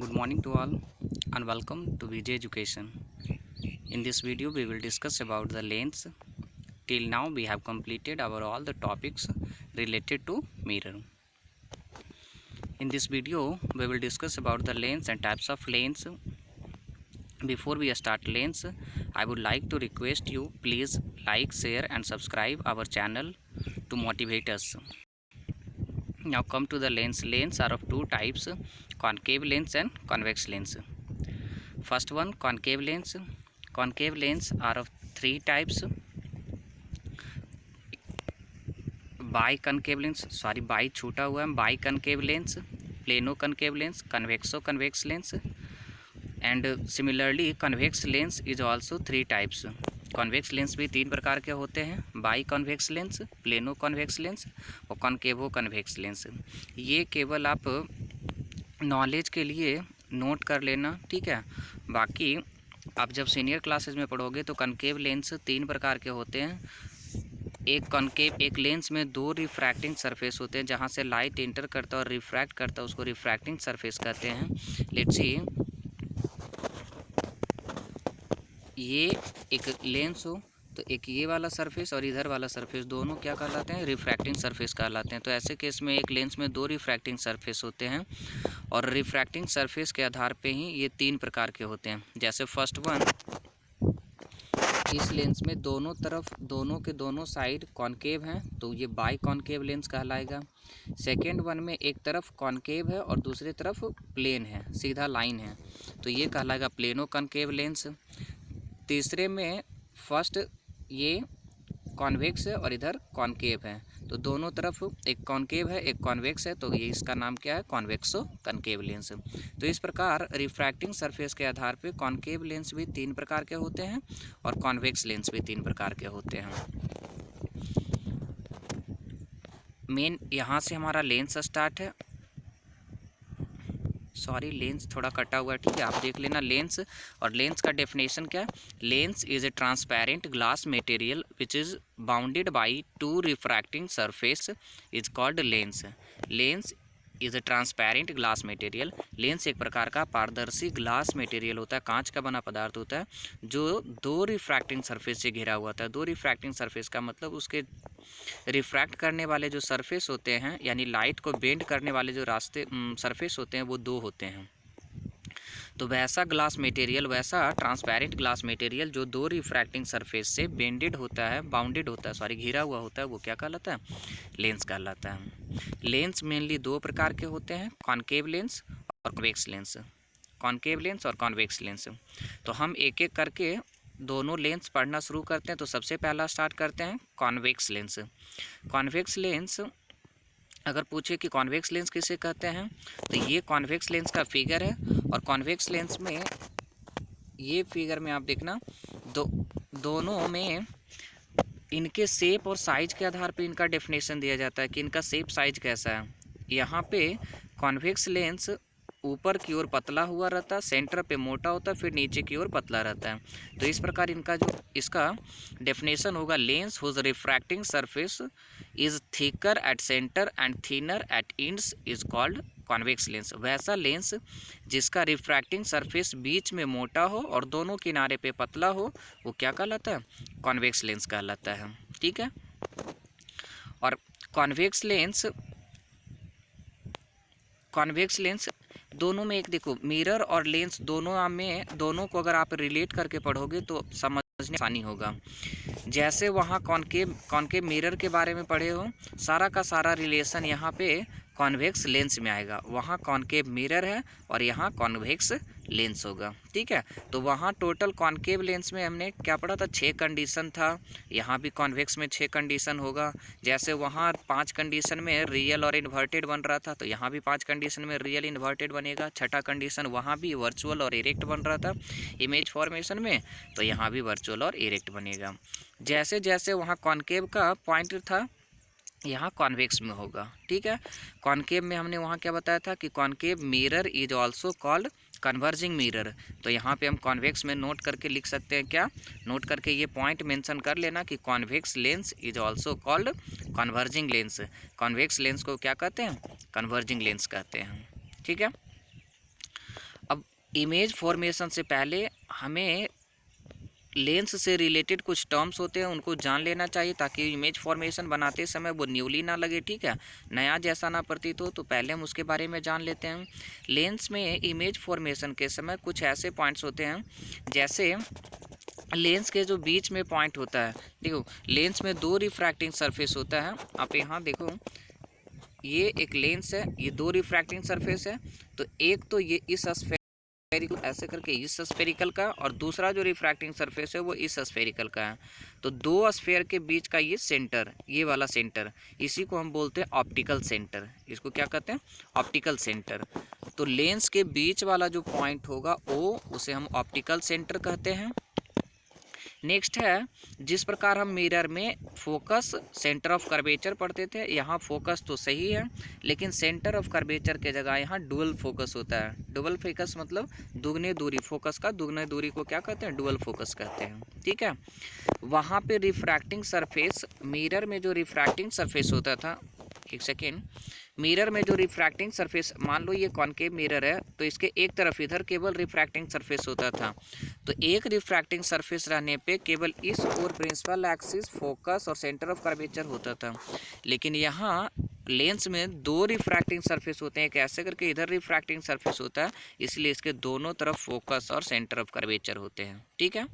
Good morning to all and welcome to VJ Education. In this video we will discuss about the lens. Till now we have completed our all the topics related to mirror. In this video we will discuss about the lens and types of lens. Before we start lens, I would like to request you please like, share and subscribe our channel to motivate us. Now come to the lens. Lens are of two types, concave lens and convex lens. First one, concave lens. Concave lens are of three types: biconcave lens, sorry bi छूटा हुआ है, biconcave lens, plano concave lens, convexo convex lens and similarly convex lens is also three types. Convex lens भी तीन प्रकार के होते हैं: bi convex lens, plano convex lens और कॉन्केवो कन्वेक्स लेंस. ये केवल आप नॉलेज के लिए नोट कर लेना, ठीक है. बाकी आप जब सीनियर क्लासेस में पढ़ोगे तो कनकेव लेंस तीन प्रकार के होते हैं. एक लेंस में दो रिफ्रैक्टिंग सरफेस होते हैं जहां से लाइट इंटर करता है और रिफ्रैक्ट करता है, उसको रिफ्रैक्टिंग सरफेस कहते हैं. लेट्स सी, ये एक लेंस हो तो एक ये वाला सरफेस और इधर वाला सरफेस, दोनों क्या कहलाते हैं? रिफ्रैक्टिंग सरफेस कहलाते हैं. तो ऐसे केस में एक लेंस में दो रिफ्रैक्टिंग सरफेस होते हैं और रिफ्रैक्टिंग सरफेस के आधार पे ही ये तीन प्रकार के होते हैं. जैसे फर्स्ट वन, इस लेंस में दोनों तरफ, दोनों के दोनों साइड कॉनकेव हैं तो ये बाई कॉनकेव लेंस कहलाएगा. सेकेंड वन में एक तरफ कॉनकेव है और दूसरी तरफ प्लेन है, सीधा लाइन है, तो ये कहलाएगा प्लेनो कॉनकेव लेंस. तीसरे में फर्स्ट ये कॉन्वेक्स है और इधर कॉनकेव है, तो दोनों तरफ एक कॉनकेव है एक कॉन्वेक्स है, तो ये इसका नाम क्या है? कॉन्वेक्सो कनकेव लेंस. तो इस प्रकार रिफ्रैक्टिंग सरफेस के आधार पे कॉनकेव लेंस भी तीन प्रकार के होते हैं और कॉन्वेक्स लेंस भी तीन प्रकार के होते हैं. मेन यहाँ से हमारा लेंस स्टार्ट है. सॉरी, लेंस थोड़ा कटा हुआ है, ठीक है, आप देख लेना लेंस. और लेंस का डेफिनेशन क्या है? Lens is a transparent glass material which is bounded by two refracting surface is called lens. Lens is a transparent glass material. Lens एक प्रकार का पारदर्शी ग्लास मटेरियल होता है, कांच का बना पदार्थ होता है जो दो रिफ्रैक्टिंग सरफेस से घिरा हुआ होता है. दो रिफ्रैक्टिंग सरफेस का मतलब उसके रिफ्रैक्ट करने वाले जो सरफेस होते हैं, यानी लाइट को बेंड करने वाले जो रास्ते सरफेस होते हैं, वो दो होते हैं. तो वैसा ग्लास मटेरियल, वैसा ट्रांसपेरेंट ग्लास मटेरियल जो दो रिफ्रैक्टिंग सरफेस से बेंडेड होता है, बाउंडेड होता है, सॉरी घिरा हुआ होता है, वो क्या कहलाता है? लेंस कहलाता है. लेंस मेनली दो प्रकार के होते हैं: कॉनकेव लेंस और कॉन्वेक्स लेंस. कॉनकेव लेंस और कॉन्वेक्स लेंस. तो हम एक एक करके दोनों लेंस पढ़ना शुरू करते हैं. तो सबसे पहला स्टार्ट करते हैं कॉन्वेक्स लेंस. कॉन्वेक्स लेंस अगर पूछे कि कॉन्वेक्स लेंस किसे कहते हैं, तो ये कॉन्वेक्स लेंस का फिगर है. और कॉन्वेक्स लेंस में ये फिगर में आप देखना, दोनों में इनके शेप और साइज के आधार पर इनका डेफिनेशन दिया जाता है कि इनका शेप साइज कैसा है. यहाँ पे कॉन्वेक्स लेंस ऊपर की ओर पतला हुआ रहता है, सेंटर पे मोटा होता है, फिर नीचे की ओर पतला रहता है. तो इस प्रकार इनका जो इसका डेफिनेशन होगा, lens whose refracting surface is thicker at centre and thinner at ends is called convex lens. वैसा लेंस जिसका रिफ्रैक्टिंग सरफेस बीच में मोटा हो और दोनों किनारे पे पतला हो, वो क्या कहलाता है? कॉन्वेक्स लेंस कहलाता है, ठीक है. और कॉन्वेक्स लेंस दोनों में एक देखो, मिरर और लेंस दोनों में, दोनों को अगर आप रिलेट करके पढ़ोगे तो समझने आसानी होगा. जैसे वहाँ कॉनकेव मिरर के बारे में पढ़े हो, सारा का सारा रिलेशन यहाँ पे कॉन्वेक्स लेंस में आएगा. वहाँ कॉनकेव मिरर है और यहाँ कॉन्वेक्स लेंस होगा, ठीक है. तो वहाँ टोटल कॉनकेव लेंस में हमने क्या पढ़ा था? 6 कंडीशन था. यहाँ भी कॉन्वेक्स में 6 कंडीशन होगा. जैसे वहाँ 5 कंडीशन में रियल और इन्वर्टेड बन रहा था, तो यहाँ भी 5 कंडीशन में रियल इन्वर्टेड बनेगा. छठा कंडीशन वहाँ भी वर्चुअल और इरेक्ट बन रहा था इमेज फॉर्मेशन में, तो यहाँ भी वर्चुअल और इरेक्ट बनेगा. जैसे जैसे वहाँ कॉनकेव का पॉइंट था, यहाँ कॉन्वेक्स में होगा, ठीक है. कॉनकेव में हमने वहाँ क्या बताया था कि concave mirror is also called converging mirror. तो यहाँ पे हम कॉन्वेक्स में नोट करके लिख सकते हैं, क्या नोट करके ये पॉइंट मेंशन कर लेना कि convex lens is also called converging lens. Convex lens को क्या कहते हैं? कन्वर्जिंग लेंस कहते हैं, ठीक है. इमेज फॉर्मेशन से पहले हमें लेंस से रिलेटेड कुछ टर्म्स होते हैं उनको जान लेना चाहिए, ताकि इमेज फॉर्मेशन बनाते समय वो न्यूली ना लगे, ठीक है, नया जैसा ना प्रतीत हो। तो पहले हम उसके बारे में जान लेते हैं। लेंस में इमेज फॉर्मेशन के समय कुछ ऐसे पॉइंट्स होते हैं, जैसे लेंस के जो बीच में पॉइंट होता है, देखो लेंस में दो रिफ्रैक्टिंग सरफेस होता है। आप यहाँ देखो, ये एक लेंस है, ये दो रिफ्रैक्टिंग सरफेस है। तो एक तो ये इस स्फेरिकल ऐसे करके इस स्फेरिकल का, और दूसरा जो रिफ्रैक्टिंग सरफेस है वो इस स्फेरिकल का है। तो दो स्फेयर के बीच का ये सेंटर, ये वाला सेंटर, इसी को हम बोलते हैं ऑप्टिकल सेंटर। इसको क्या कहते हैं? Optical centre. तो लेंस के बीच वाला जो पॉइंट होगा वो, उसे हम ऑप्टिकल सेंटर कहते हैं। नेक्स्ट है, जिस प्रकार हम मिरर में फोकस, सेंटर ऑफ कर्वेचर पढ़ते थे, यहाँ फोकस तो सही है, लेकिन सेंटर ऑफ कर्वेचर के जगह यहाँ डुअल फोकस होता है। डुअल फोकस मतलब दुगने दूरी, फोकस का दुगने दूरी को क्या कहते हैं? डुअल फोकस कहते हैं, ठीक है। वहाँ पे रिफ्रैक्टिंग सरफेस, मिरर में जो रिफ्रैक्टिंग सरफेस होता था, एक सेकेंड, मिरर में जो रिफ्रैक्टिंग सरफेस, मान लो ये कॉनकेव मिरर है, तो इसके एक तरफ इधर केवल रिफ्रैक्टिंग सरफेस होता था। तो एक रिफ्रैक्टिंग सरफेस रहने पे केवल इस और प्रिंसिपल एक्सिस, फोकस और सेंटर ऑफ कर्वेचर होता था। लेकिन यहाँ लेंस में दो रिफ्रैक्टिंग सरफेस होते हैं, एक ऐसे करके इधर रिफ्रैक्टिंग सरफेस होता है, इसलिए इसके दोनों तरफ फोकस और सेंटर ऑफ कर्वेचर होते हैं, ठीक है।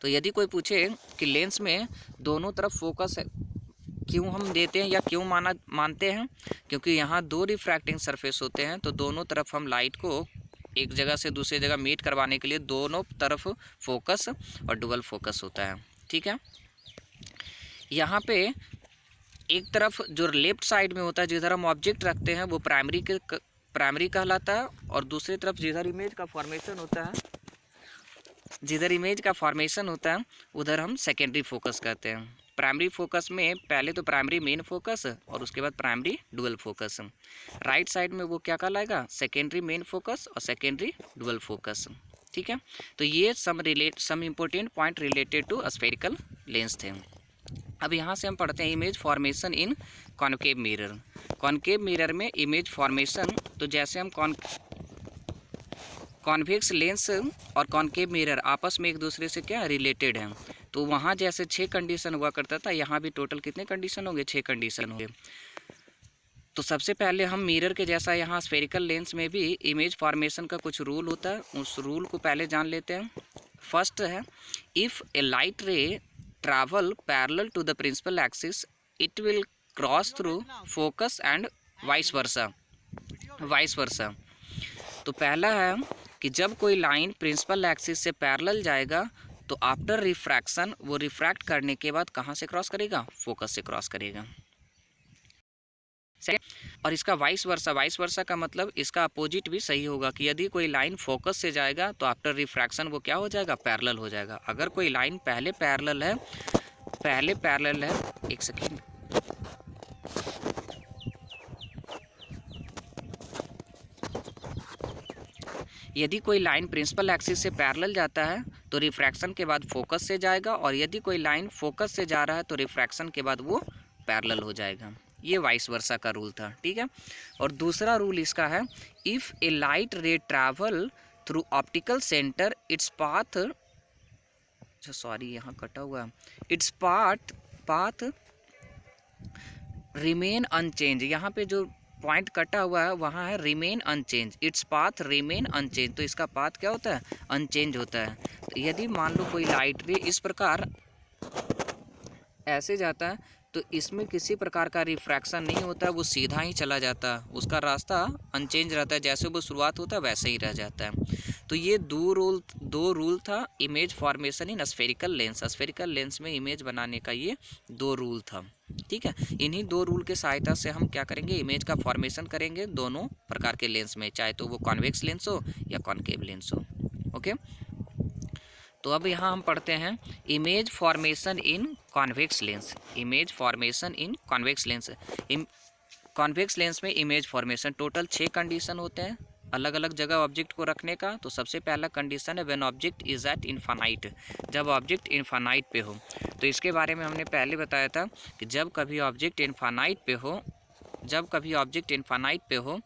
तो यदि कोई पूछे कि लेंस में दोनों तरफ फोकस है क्यों हम देते हैं या क्यों मानते हैं, क्योंकि यहाँ दो रिफ्रैक्टिंग सरफेस होते हैं, तो दोनों तरफ हम लाइट को एक जगह से दूसरी जगह मीट करवाने के लिए दोनों तरफ फोकस और डुअल फोकस होता है, ठीक है। यहाँ पे एक तरफ जो लेफ्ट साइड में होता है, जिधर हम ऑब्जेक्ट रखते हैं, वो प्राइमरी कहलाता है, और दूसरी तरफ जिधर इमेज का फॉर्मेशन होता है उधर हम सेकेंडरी फोकस कहते हैं। प्राइमरी फोकस में पहले तो प्राइमरी मेन फोकस और उसके बाद primary dual focus. Right side में वो क्या कहलाएगा? सेकेंडरी मेन फोकस और सेकेंडरी डुअल फोकस, ठीक है। तो ये some important point related to spherical lens थे। अब यहाँ से हम पढ़ते हैं image formation in concave mirror. Concave mirror में इमेज फॉर्मेशन, तो जैसे हम कॉन्वेक्स लेंस और कॉनकेव मिरर आपस में एक दूसरे से क्या रिलेटेड हैं, तो वहाँ जैसे 6 कंडीशन हुआ करता था, यहाँ भी टोटल कितने कंडीशन होंगे? 6 कंडीशन होंगे। तो सबसे पहले हम मिरर के जैसा यहाँ स्फेरिकल लेंस में भी इमेज फॉर्मेशन का कुछ रूल होता है, उस रूल को पहले जान लेते हैं। फर्स्ट है, if a light ray travel parallel to the principal axis it will cross through focus and vice versa. तो पहला है कि जब कोई लाइन प्रिंसिपल एक्सिस से पैरेलल जाएगा तो आफ्टर रिफ्रैक्शन वो रिफ्रैक्ट करने के बाद कहाँ से क्रॉस करेगा? फोकस से क्रॉस करेगा। और इसका वाइस वर्सा का मतलब इसका अपोजिट भी सही होगा कि यदि कोई लाइन फोकस से जाएगा तो आफ्टर रिफ्रैक्शन वो क्या हो जाएगा? पैरेलल हो जाएगा। अगर कोई लाइन पहले पैरेलल है, एक सेकेंड, यदि कोई लाइन प्रिंसिपल एक्सिस से पैरेलल जाता है तो रिफ्रैक्शन के बाद फोकस से जाएगा, और यदि कोई लाइन फोकस से जा रहा है तो रिफ्रैक्शन के बाद वो पैरेलल हो जाएगा। ये वाइस वर्सा का रूल था, ठीक है। और दूसरा रूल इसका है, if a light ray travel through optical centre its path, यहाँ कटा हुआ है, इट्स पाथ रिमेन अनचेंज। यहाँ पे जो पॉइंट कटा हुआ है वहाँ है remain unchange, its path remain unchange. तो इसका पाथ क्या होता है? अनचेंज होता है। तो यदि मान लो कोई लाइट रे इस प्रकार ऐसे जाता है तो इसमें किसी प्रकार का रिफ्रैक्शन नहीं होता है, वो सीधा ही चला जाता है, उसका रास्ता अनचेंज रहता है, जैसे वो शुरुआत होता है वैसे ही रह जाता है। तो ये दो रूल था image formation in spherical lens. Spherical lens में इमेज बनाने का ये 2 रूल था, ठीक है। इन्हीं 2 रूल के सहायता से हम क्या करेंगे? इमेज का फॉर्मेशन करेंगे दोनों प्रकार के लेंस में, चाहे तो वो कॉन्वेक्स लेंस हो या कॉनकेव लेंस हो, ओके। तो अब यहाँ हम पढ़ते हैं इमेज फॉर्मेशन इन कॉन्वेक्स लेंस। इमेज फॉर्मेशन इन कॉन्वेक्स लेंस। कॉन्वेक्स लेंस में इमेज फॉर्मेशन टोटल 6 कंडीशन होते हैं अलग अलग जगह ऑब्जेक्ट को रखने का। तो सबसे पहला कंडीशन है when object is eight infinite, जब ऑब्जेक्ट इनफाइनाइट पे हो। तो इसके बारे में हमने पहले बताया था कि जब कभी ऑब्जेक्ट इनफाइनाइट पे हो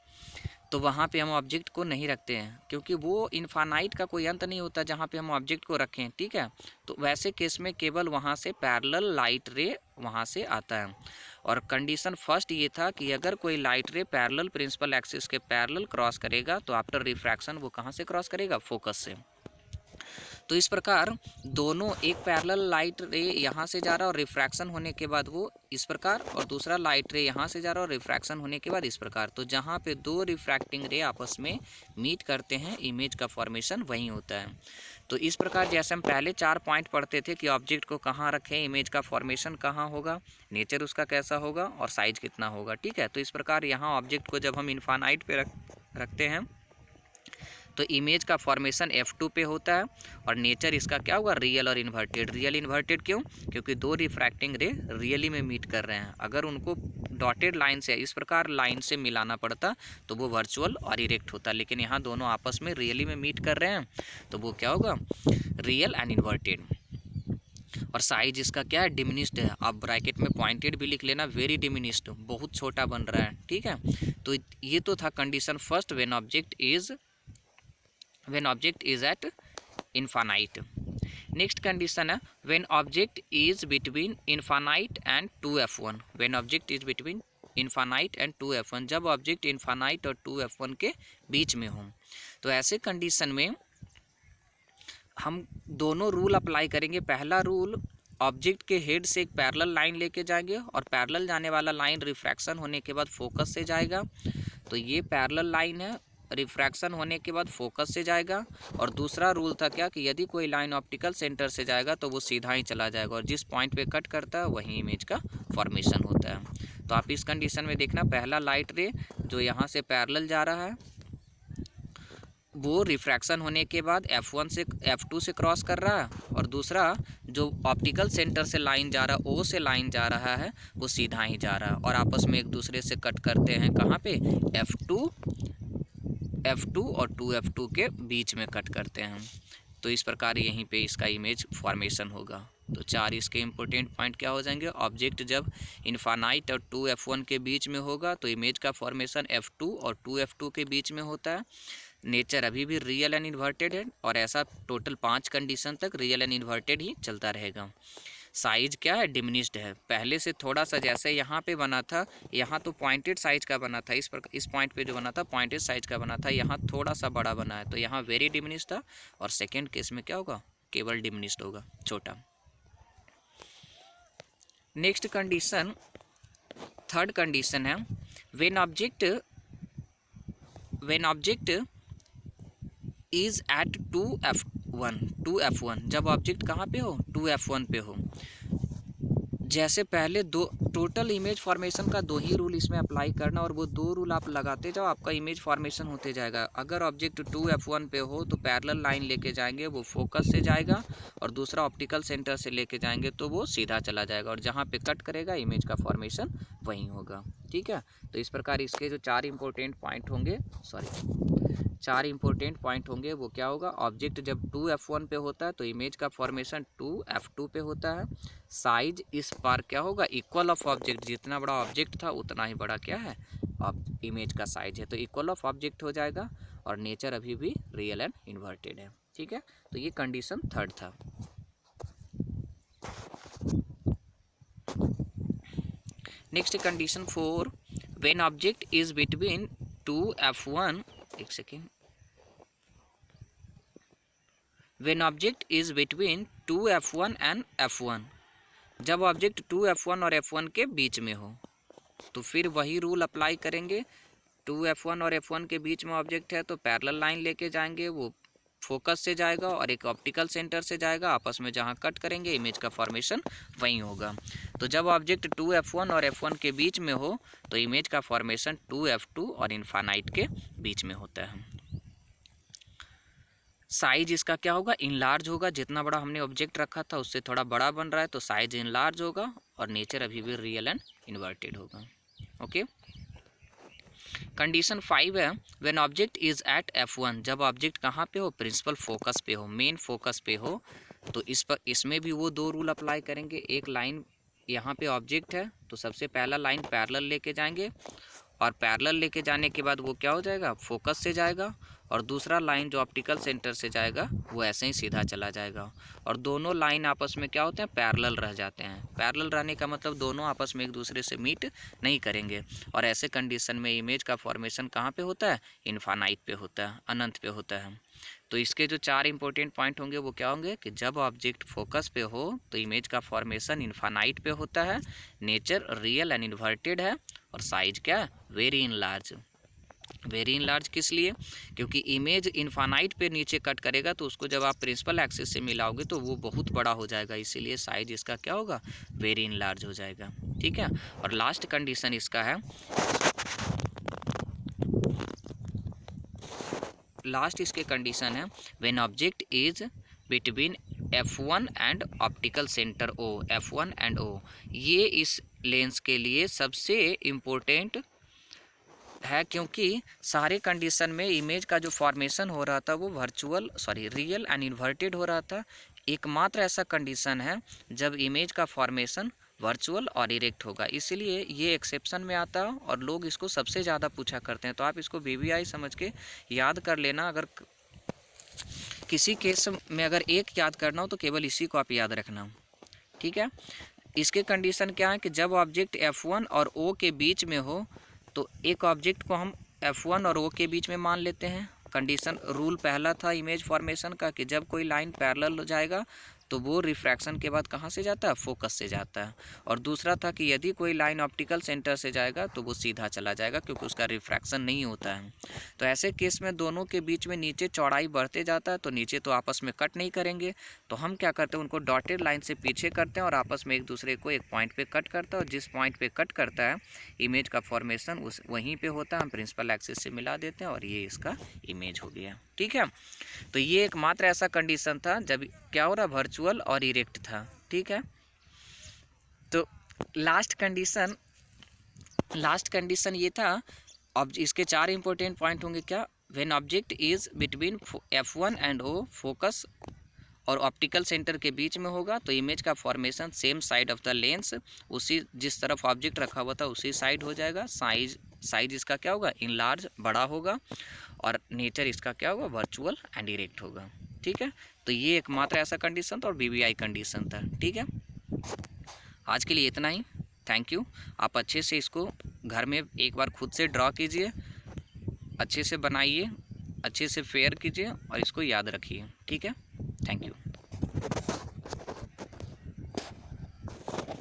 तो वहाँ पे हम ऑब्जेक्ट को नहीं रखते हैं, क्योंकि वो इनफानाइट का कोई अंत नहीं होता जहाँ पे हम ऑब्जेक्ट को रखें, ठीक है। तो वैसे केस में केवल वहाँ से पैरेलल लाइट रे वहाँ से आता है। और कंडीशन फर्स्ट ये था कि अगर कोई light ray parallel principal axis के पैरेलल क्रॉस करेगा तो आफ्टर रिफ्रैक्शन वो कहाँ से क्रॉस करेगा, फोकस से। तो इस प्रकार दोनों, एक पैरेलल लाइट रे यहाँ से जा रहा है और रिफ्रैक्शन होने के बाद वो इस प्रकार, और दूसरा लाइट रे यहाँ से जा रहा है और रिफ्रैक्शन होने के बाद इस प्रकार। तो जहाँ पे दो रिफ्रैक्टिंग रे आपस में मीट करते हैं, इमेज का फॉर्मेशन वहीं होता है। तो इस प्रकार जैसे हम पहले 4 पॉइंट पढ़ते थे कि ऑब्जेक्ट को कहाँ रखें, इमेज का फॉर्मेशन कहाँ होगा, नेचर उसका कैसा होगा और साइज कितना होगा, ठीक है। तो इस प्रकार यहाँ ऑब्जेक्ट को जब हम इनफानाइट पे रखते हैं तो इमेज का फॉर्मेशन F2 पे होता है, और नेचर इसका क्या होगा, रियल और इन्वर्टेड। रियल इन्वर्टेड क्यों, क्योंकि दो रिफ्रैक्टिंग रे रियली में मीट कर रहे हैं। अगर उनको डॉटेड लाइन से इस प्रकार लाइन से मिलाना पड़ता तो वो वर्चुअल और इरेक्ट होता, लेकिन यहाँ दोनों आपस में रियली में मीट कर रहे हैं तो वो क्या होगा, रियल एंड इन्वर्टेड। और साइज इसका क्या है, डिमिनिश्ड है। आप ब्रैकेट में पॉइंटेड भी लिख लेना, वेरी डिमिनिश्ड, बहुत छोटा बन रहा है, ठीक है। तो ये तो था condition first, when object is at infinite. Next condition है when object is between infinite and 2f1। When object is between infinite and 2f1, जब ऑब्जेक्ट इनफानाइट और 2f1 के बीच में हो। तो ऐसे कंडीशन में हम दोनों रूल अप्लाई करेंगे। पहला रूल, ऑब्जेक्ट के हेड से एक पैरेलल लाइन लेके जाएंगे और पैरेलल जाने वाला लाइन रिफ्रैक्शन होने के बाद फोकस से जाएगा। तो ये पैरेलल लाइन है, रिफ्रैक्शन होने के बाद फोकस से जाएगा। और दूसरा रूल था क्या, कि यदि कोई लाइन ऑप्टिकल सेंटर से जाएगा तो वो सीधा ही चला जाएगा, और जिस पॉइंट पे कट करता है वहीं इमेज का फॉर्मेशन होता है। तो आप इस कंडीशन में देखना, पहला लाइट रे जो यहाँ से पैरेलल जा रहा है वो रिफ्रैक्शन होने के बाद F1 से F2 से क्रॉस कर रहा है, और दूसरा जो ऑप्टिकल सेंटर से लाइन जा रहा है, O से लाइन जा रहा है, वो सीधा ही जा रहा है, और आपस में एक दूसरे से कट करते हैं कहाँ पे, F2 और 2F2 के बीच में कट करते हैं। तो इस प्रकार यहीं पे इसका इमेज फॉर्मेशन होगा। तो 4 इसके इम्पोर्टेंट पॉइंट क्या हो जाएंगे, ऑब्जेक्ट जब इनफानाइट और 2f1 के बीच में होगा तो इमेज का फॉर्मेशन F2 और 2f2 के बीच में होता है। नेचर अभी भी रियल एंड इन्वर्टेड है, और ऐसा टोटल 5 कंडीशन तक रियल एंड इन्वर्टेड ही चलता रहेगा। साइज क्या है, डिमिनिश्ड है। पहले से थोड़ा सा, जैसे यहाँ पे बना था, यहाँ तो पॉइंटेड साइज का बना था, इस पॉइंट पे जो बना था पॉइंटेड साइज का बना था, यहाँ थोड़ा सा बड़ा बना है, तो यहाँ वेरी डिमिनिश्ड था, और सेकेंड केस में क्या होगा, केवल डिमिनिश्ड होगा, छोटा। नेक्स्ट कंडीशन, थर्ड कंडीशन है when object is at 2f1, जब ऑब्जेक्ट कहाँ पे हो, 2f1 पे हो। जैसे पहले दो, टोटल इमेज फॉर्मेशन का 2 ही रूल इसमें अप्लाई करना, और वो 2 रूल आप लगाते जाओ, आपका इमेज फॉर्मेशन होते जाएगा। अगर ऑब्जेक्ट 2f1 पे हो तो पैरेलल लाइन लेके जाएंगे, वो फोकस से जाएगा, और दूसरा ऑप्टिकल सेंटर से लेके जाएंगे तो वो सीधा चला जाएगा, और जहाँ पे कट करेगा इमेज का फॉर्मेशन वहीं होगा, ठीक है। तो इस प्रकार इसके जो 4 इंपॉर्टेंट पॉइंट होंगे वो क्या होगा, ऑब्जेक्ट जब 2f1 पे होता है तो इमेज का फॉर्मेशन 2f2 पे होता है। साइज इस बार क्या होगा, इक्वल ऑफ ऑब्जेक्ट, जितना बड़ा ऑब्जेक्ट था उतना ही बड़ा क्या है, इमेज का साइज है, तो इक्वल ऑफ ऑब्जेक्ट हो जाएगा, और नेचर अभी भी रियल एंड इन्वर्टेड है, ठीक है। तो ये कंडीशन थर्ड था। Next condition 4, when object is between 2f1, एक second, when object is between 2f1 and f1, जब ऑब्जेक्ट 2f1 और f1 के बीच में हो तो फिर वही रूल अप्लाई करेंगे। 2f1 और f1 के बीच में ऑब्जेक्ट है तो पैरेलल लाइन लेके जाएंगे, वो फोकस से जाएगा और एक ऑप्टिकल सेंटर से जाएगा, आपस में जहाँ कट करेंगे इमेज का फॉर्मेशन वहीं होगा। तो जब ऑब्जेक्ट 2f1 और f1 के बीच में हो तो इमेज का फॉर्मेशन 2f2 और इनफानाइट के बीच में होता है। साइज इसका क्या होगा, इनलार्ज होगा, जितना बड़ा हमने ऑब्जेक्ट रखा था उससे थोड़ा बड़ा बन रहा है तो साइज इनलार्ज होगा, और नेचर अभी भी रियल एंड इन्वर्टेड होगा, ओके। कंडीशन 5 है when object is eight f1, जब ऑब्जेक्ट कहाँ पे हो, प्रिंसिपल फोकस पे हो, मेन फोकस पे हो, तो इसमें भी वो 2 रूल अप्लाई करेंगे। एक लाइन यहाँ पे ऑब्जेक्ट है तो सबसे पहला लाइन पैरेलल लेके जाएंगे, और पैरेलल लेके जाने के बाद वो क्या हो जाएगा, फोकस से जाएगा, और दूसरा लाइन जो ऑप्टिकल सेंटर से जाएगा वो ऐसे ही सीधा चला जाएगा, और दोनों लाइन आपस में क्या होते हैं, पैरेलल रह जाते हैं। पैरेलल रहने का मतलब दोनों आपस में एक दूसरे से मीट नहीं करेंगे, और ऐसे कंडीशन में इमेज का फॉर्मेशन कहाँ पे होता है, इन्फानाइट पे होता है, अनंत पे होता है। तो इसके जो 4 इंपॉर्टेंट पॉइंट होंगे वो क्या होंगे कि जब ऑब्जेक्ट फोकस पे हो तो इमेज का फॉर्मेशन इन्फानाइट पे होता है, नेचर रियल एंड इन्वर्टेड है, और साइज क्या है, very in large. Very in large किस लिए, क्योंकि इमेज इन्फानाइट पे नीचे कट करेगा तो उसको जब आप प्रिंसिपल एक्सिस से मिलाओगे तो वो बहुत बड़ा हो जाएगा, इसीलिए साइज इसका क्या होगा, वेरी इन लार्ज हो जाएगा। ठीक है, और लास्ट कंडीशन इसका है, लास्ट इसके कंडीशन है when object is between F1 and optical centre O, F1 and O, ये इस लेंस के लिए सबसे इम्पोर्टेंट है, क्योंकि सारे कंडीशन में इमेज का जो फॉर्मेशन हो रहा था वो रियल एंड इन्वर्टेड हो रहा था। एकमात्र ऐसा कंडीशन है जब इमेज का फॉर्मेशन वर्चुअल और इरेक्ट होगा, इसीलिए ये एक्सेप्शन में आता है और लोग इसको सबसे ज़्यादा पूछा करते हैं। तो आप इसको VVI समझ के याद कर लेना, अगर किसी केस में अगर एक याद करना हो तो केवल इसी को आप याद रखना। ठीक है, इसके कंडीशन क्या है कि जब ऑब्जेक्ट F1 और O के बीच में हो तो एक ऑब्जेक्ट को हम F1 और O के बीच में मान लेते हैं। कंडीशन रूल पहला था इमेज फॉर्मेशन का कि जब कोई लाइन पैरेलल हो जाएगा तो वो रिफ्रैक्शन के बाद कहाँ से जाता है, फोकस से जाता है, और दूसरा था कि यदि कोई लाइन ऑप्टिकल सेंटर से जाएगा तो वो सीधा चला जाएगा क्योंकि उसका रिफ्रैक्शन नहीं होता है। तो ऐसे केस में दोनों के बीच में नीचे चौड़ाई बढ़ते जाता है, तो नीचे तो आपस में कट नहीं करेंगे, तो हम क्या करते हैं, उनको डॉटेड लाइन से पीछे करते हैं और आपस में एक दूसरे को एक पॉइंट पे कट करता है, और जिस पॉइंट पे कट करता है इमेज का फॉर्मेशन उस वहीं पे होता है, हम प्रिंसिपल एक्सिस से मिला देते हैं और ये इसका इमेज हो गया। ठीक है, तो ये एकमात्र ऐसा कंडीशन था जब क्या हो रहा, वर्चुअल और इरेक्ट था। ठीक है, तो लास्ट कंडीशन ये था। अब इसके 4 इंपॉर्टेंट पॉइंट होंगे क्या, when object is between F1 and O, focus और ऑप्टिकल सेंटर के बीच में होगा तो इमेज का formation same side of the lens, उसी जिस तरफ ऑब्जेक्ट रखा हुआ था उसी साइड हो जाएगा। साइज इसका क्या होगा, इन लार्ज, बड़ा होगा, और नेचर इसका क्या होगा, वर्चुअल एंड इरेक्ट होगा। ठीक है, तो ये एकमात्र ऐसा कंडीशन था और VVI कंडीशन था। ठीक है, आज के लिए इतना ही। Thank you. आप अच्छे से इसको घर में एक बार खुद से ड्रॉ कीजिए, अच्छे से बनाइए, अच्छे से फेयर कीजिए और इसको याद रखिए। ठीक है, थैंक यू।